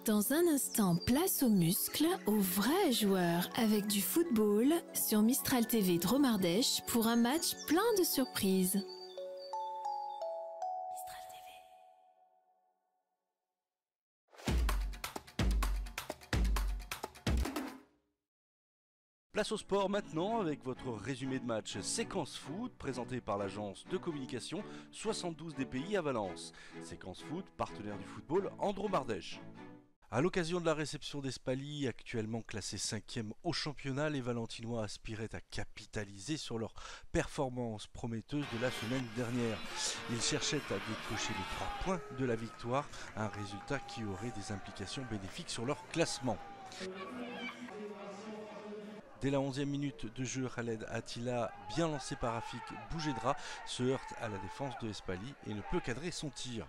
Dans un instant, place aux muscles, aux vrais joueurs avec du football sur Mistral TV Dromardèche pour un match plein de surprises. Mistral TV. Place au sport maintenant avec votre résumé de match Séquence Foot présenté par l'agence de communication 72 DPI à Valence. Séquence Foot, partenaire du football en Dromardèche. À l'occasion de la réception d'Espali, actuellement classé 5e au championnat, les Valentinois aspiraient à capitaliser sur leur performance prometteuse de la semaine dernière. Ils cherchaient à décrocher les 3 points de la victoire, un résultat qui aurait des implications bénéfiques sur leur classement. Dès la 11e minute de jeu, Khaled Attila, bien lancé par Rafik Boujedra, se heurte à la défense de Espali et ne peut cadrer son tir.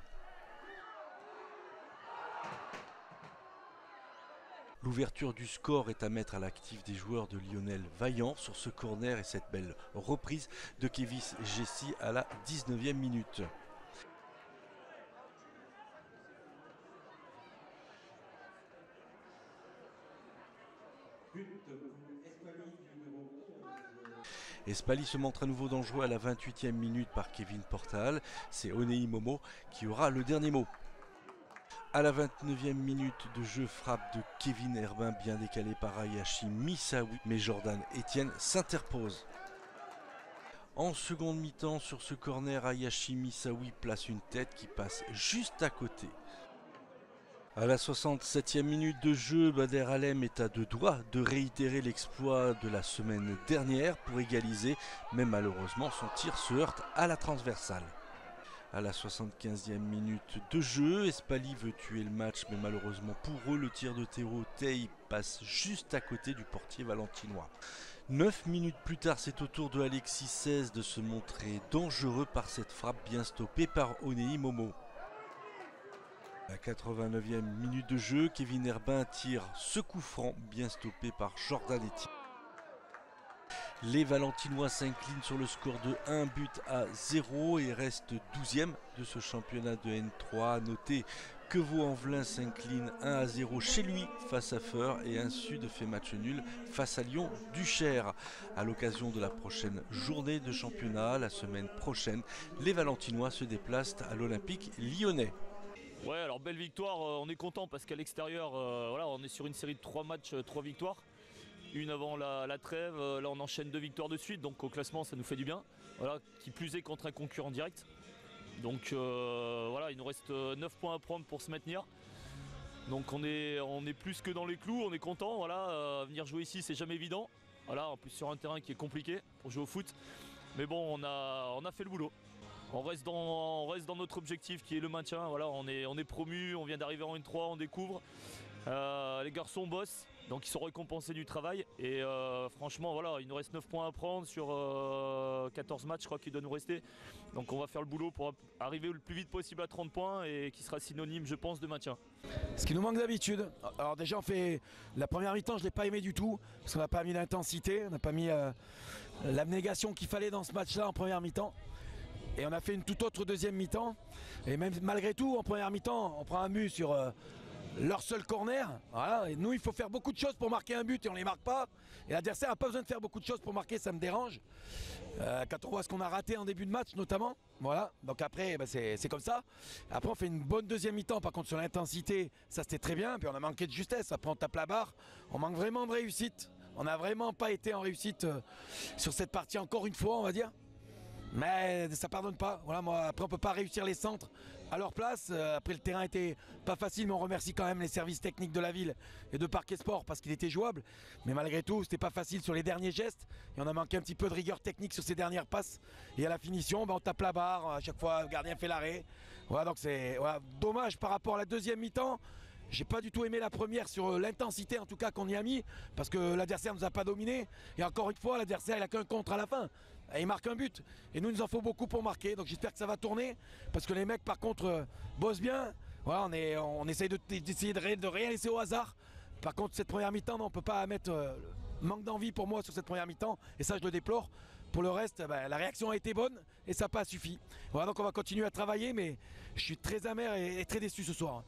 L'ouverture du score est à mettre à l'actif des joueurs de Lionel Vaillant sur ce corner et cette belle reprise de Kevis Jessi à la 19e minute. Espali se montre à nouveau dangereux à la 28e minute par Kevin Portal. C'est Onei Momo qui aura le dernier mot. À la 29e minute de jeu, frappe de Kevin Herbin bien décalé par Ayashi Misawi, mais Jordan Etienne s'interpose. En seconde mi-temps, sur ce corner, Ayashi Misawi place une tête qui passe juste à côté. À la 67e minute de jeu, Bader Alem est à 2 doigts de réitérer l'exploit de la semaine dernière pour égaliser, mais malheureusement son tir se heurte à la transversale. À la 75e minute de jeu, Espali veut tuer le match, mais malheureusement pour eux, le tir de Théo Tey passe juste à côté du portier valentinois. 9 minutes plus tard, c'est au tour de Alexis 16 de se montrer dangereux par cette frappe bien stoppée par Onei Momo. À la 89e minute de jeu, Kevin Herbin tire ce coup franc bien stoppé par Jordan Etienne. Les Valentinois s'inclinent sur le score de 1-0 et restent 12e de ce championnat de N3. Notez que Vaux-en-Velin s'incline 1-0 chez lui face à Feur et un Sud fait match nul face à Lyon-Duchère. À l'occasion de la prochaine journée de championnat, la semaine prochaine, les Valentinois se déplacent à l'Olympique lyonnais. Ouais, alors belle victoire, on est content parce qu'à l'extérieur, voilà, on est sur une série de 3 matchs, 3 victoires. Une avant la trêve, là on enchaîne 2 victoires de suite, donc au classement ça nous fait du bien. Voilà, qui plus est contre un concurrent direct. Donc voilà, il nous reste 9 points à prendre pour se maintenir. Donc on est plus que dans les clous, on est content. Voilà, venir jouer ici c'est jamais évident. Voilà, en plus sur un terrain qui est compliqué pour jouer au foot. Mais bon, on a fait le boulot. On reste dans notre objectif qui est le maintien. Voilà, on est promu, on vient d'arriver en N3, on découvre. Les garçons bossent, donc ils sont récompensés du travail. Et franchement, voilà, il nous reste 9 points à prendre sur 14 matchs, je crois qu'il doit nous rester. Donc on va faire le boulot pour arriver le plus vite possible à 30 points et qui sera synonyme, je pense, de maintien. Ce qui nous manque d'habitude. Alors déjà, on fait la première mi-temps, je ne l'ai pas aimé du tout, parce qu'on n'a pas mis l'intensité, on n'a pas mis l'abnégation qu'il fallait dans ce match-là en première mi-temps. Et on a fait une toute autre deuxième mi-temps. Et même malgré tout, en première mi-temps, on prend un but sur leur seul corner. Voilà. Et nous, il faut faire beaucoup de choses pour marquer un but et on ne les marque pas. Et l'adversaire n'a pas besoin de faire beaucoup de choses pour marquer, ça me dérange. Quand on voit ce qu'on a raté en début de match notamment. Voilà. Donc après, bah, c'est comme ça. Après, on fait une bonne deuxième mi-temps. Par contre, sur l'intensité, ça c'était très bien. Puis on a manqué de justesse. Après, on tape la barre. On manque vraiment de réussite. On n'a vraiment pas été en réussite sur cette partie encore une fois, on va dire. Mais ça pardonne pas. Voilà, moi, après on peut pas réussir les centres à leur place. Après le terrain était pas facile, mais on remercie quand même les services techniques de la ville et de Parquet Sport parce qu'il était jouable. Mais malgré tout, c'était pas facile sur les derniers gestes. Et on a manqué un petit peu de rigueur technique sur ces dernières passes. Et à la finition, on tape la barre. À chaque fois, le gardien fait l'arrêt. Voilà, donc c'est dommage par rapport à la deuxième mi-temps. J'ai pas du tout aimé la première sur l'intensité en tout cas qu'on y a mis parce que l'adversaire nous a pas dominé et encore une fois l'adversaire il a qu'un contre à la fin et il marque un but et nous il nous en faut beaucoup pour marquer donc j'espère que ça va tourner parce que les mecs par contre bossent bien. Voilà, on essaye d'essayer de rien laisser au hasard. Par contre cette première mi-temps on peut pas mettre manque d'envie pour moi sur cette première mi-temps et ça je le déplore. Pour le reste, la réaction a été bonne et ça n'a pas suffi. Voilà, donc on va continuer à travailler, mais je suis très amer et très déçu ce soir.